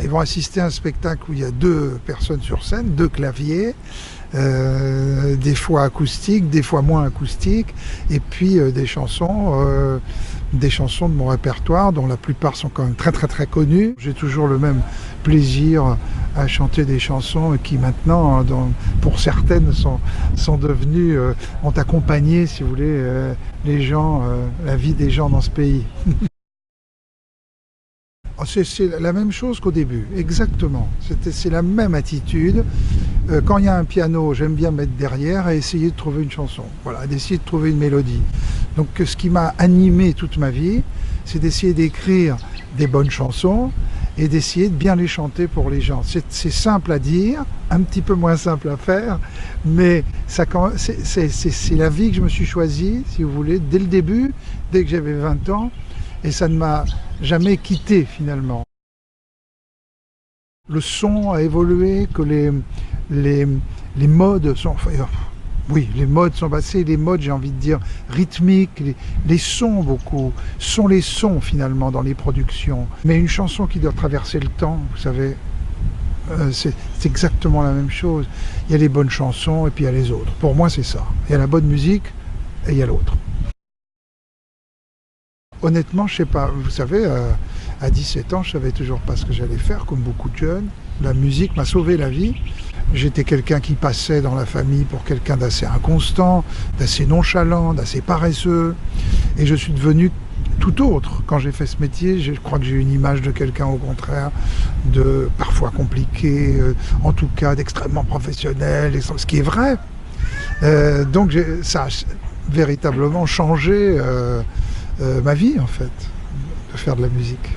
Ils vont assister à un spectacle où il y a 2 personnes sur scène, 2 claviers, des fois acoustiques, des fois moins acoustiques, et puis des chansons de mon répertoire, dont la plupart sont quand même très très très connues. J'ai toujours le même plaisir à chanter des chansons qui maintenant, pour certaines, sont devenues, ont accompagné, si vous voulez, les gens, la vie des gens dans ce pays. C'est la même chose qu'au début, exactement. C'est la même attitude. Quand il y a un piano, j'aime bien mettre derrière et essayer de trouver une chanson. Voilà, d'essayer de trouver une mélodie. Donc ce qui m'a animé toute ma vie, c'est d'essayer d'écrire des bonnes chansons et d'essayer de bien les chanter pour les gens. C'est simple à dire, un petit peu moins simple à faire, mais c'est la vie que je me suis choisie, si vous voulez, dès le début, dès que j'avais 20 ans, et ça ne m'a jamais quitté finalement. Le son a évolué, que les modes sont... Oui, les modes sont passés, les modes, j'ai envie de dire, rythmiques, les sons beaucoup, sont les sons finalement dans les productions. Mais une chanson qui doit traverser le temps, vous savez, c'est exactement la même chose. Il y a les bonnes chansons et puis il y a les autres. Pour moi, c'est ça. Il y a la bonne musique et il y a l'autre. Honnêtement, je sais pas. Vous savez, à 17 ans, je savais toujours pas ce que j'allais faire, comme beaucoup de jeunes. La musique m'a sauvé la vie. J'étais quelqu'un qui passait dans la famille pour quelqu'un d'assez inconstant, d'assez nonchalant, d'assez paresseux. Et je suis devenu tout autre. Quand j'ai fait ce métier, je crois que j'ai une image de quelqu'un, au contraire, de parfois compliqué, en tout cas d'extrêmement professionnel, ce qui est vrai. Donc ça a véritablement changé ma vie, en fait, de faire de la musique.